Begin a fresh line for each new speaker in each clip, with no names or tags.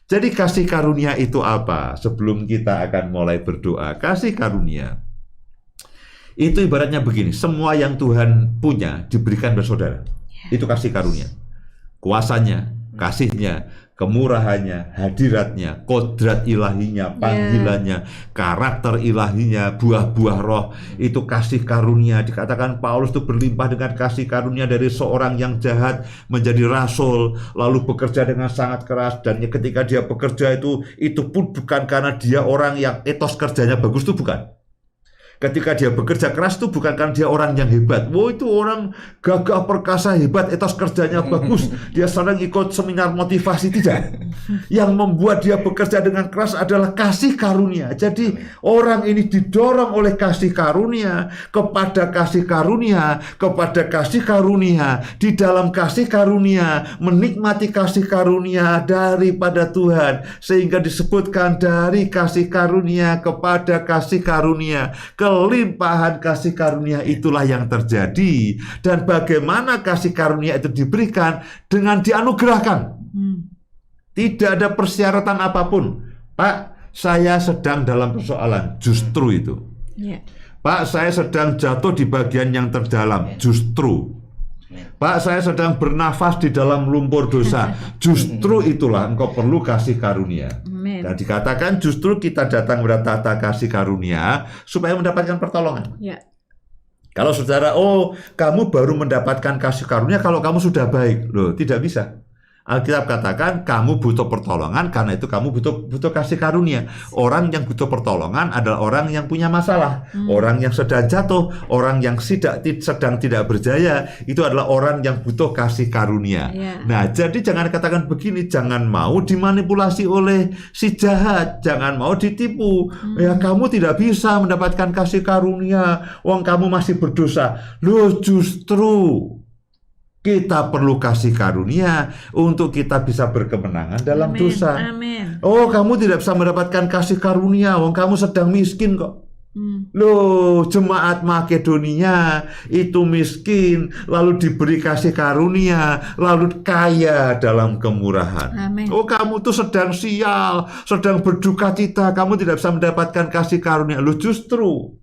Jadi kasih karunia itu apa? Sebelum kita akan mulai berdoa, kasih karunia itu ibaratnya begini, semua yang Tuhan punya diberikan kepada saudara. Itu kasih karunia. Kuasanya, kasihnya, kemurahannya, hadiratnya, kodrat ilahinya, panggilannya, karakter ilahinya, buah-buah roh, itu kasih karunia. Dikatakan Paulus itu berlimpah dengan kasih karunia dari seorang yang jahat menjadi rasul, lalu bekerja dengan sangat keras, dan ketika dia bekerja itu pun bukan karena dia orang yang etos kerjanya bagus, itu bukan. Ketika dia bekerja keras itu bukan karena dia orang yang hebat. Wow, itu orang gagah perkasa hebat, etos kerjanya bagus. Dia sering ikut seminar motivasi, tidak. Yang membuat dia bekerja dengan keras adalah kasih karunia. Jadi orang ini didorong oleh kasih karunia kepada kasih karunia, kepada kasih karunia, di dalam kasih karunia, menikmati kasih karunia daripada Tuhan, sehingga disebutkan dari kasih karunia kepada kasih karunia. Kelimpahan kasih karunia itulah yang terjadi. Dan bagaimana kasih karunia itu diberikan? Dengan dianugerahkan. Tidak ada persyaratan apapun. Pak, saya sedang dalam persoalan. Justru itu. Pak, saya sedang jatuh di bagian yang terdalam. Justru. Pak, saya sedang bernafas di dalam lumpur dosa. Justru itulah engkau perlu kasih karunia. Dan dikatakan justru kita datang pada tahta kasih karunia supaya mendapatkan pertolongan. Kalau saudara, kamu baru mendapatkan kasih karunia kalau kamu sudah baik. Loh, tidak bisa. Alkitab katakan kamu butuh pertolongan, karena itu kamu butuh kasih karunia. Orang yang butuh pertolongan adalah orang yang punya masalah, orang yang sedang jatuh, orang yang sedang tidak berjaya, itu adalah orang yang butuh kasih karunia. Nah, jadi jangan katakan begini, jangan mau dimanipulasi oleh si jahat, jangan mau ditipu. Ya, kamu tidak bisa mendapatkan kasih karunia, wong kamu masih berdosa. Loh, justru kita perlu kasih karunia untuk kita bisa berkemenangan dalam dosa. Oh, kamu tidak bisa mendapatkan kasih karunia, wong kamu sedang miskin kok. Loh, jemaat Makedonia itu miskin, lalu diberi kasih karunia, lalu kaya dalam kemurahan. Oh, kamu tuh sedang sial, sedang berduka cita, kamu tidak bisa mendapatkan kasih karunia. Loh, justru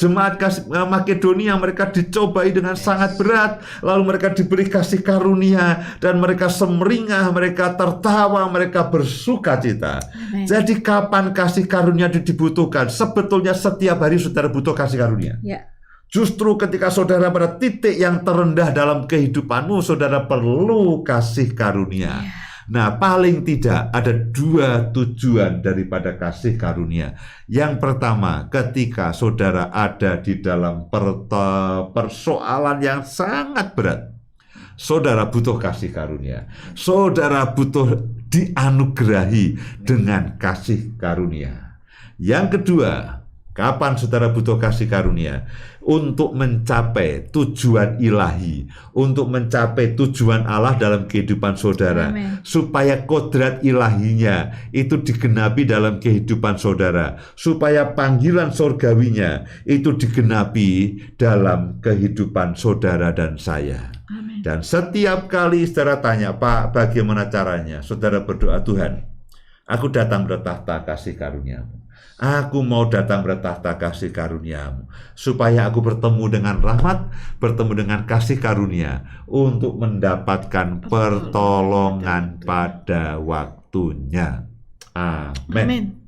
jemaat Makedonia mereka dicobai dengan sangat berat, lalu mereka diberi kasih karunia dan mereka semeringah, mereka tertawa, mereka bersuka cita. Jadi kapan kasih karunia dibutuhkan? Sebetulnya setiap hari saudara butuh kasih karunia. Justru ketika saudara pada titik yang terendah dalam kehidupanmu, saudara perlu kasih karunia. Nah, paling tidak ada dua tujuan daripada kasih karunia. Yang pertama, ketika saudara ada di dalam persoalan yang sangat berat, saudara butuh kasih karunia. Saudara butuh dianugerahi dengan kasih karunia. Yang kedua, kapan saudara butuh kasih karunia? Untuk mencapai tujuan ilahi, untuk mencapai tujuan Allah dalam kehidupan saudara. Supaya kodrat ilahinya itu digenapi dalam kehidupan saudara. Supaya panggilan surgawinya itu digenapi dalam kehidupan saudara dan saya. Dan setiap kali saudara tanya, Pak, bagaimana caranya? Saudara berdoa, Tuhan, aku datang pada tahta kasih karunia-Mu. Aku mau datang pada tahta kasih karunia-Mu, supaya aku bertemu dengan rahmat, bertemu dengan kasih karunia, untuk mendapatkan pertolongan pada waktunya. Amin.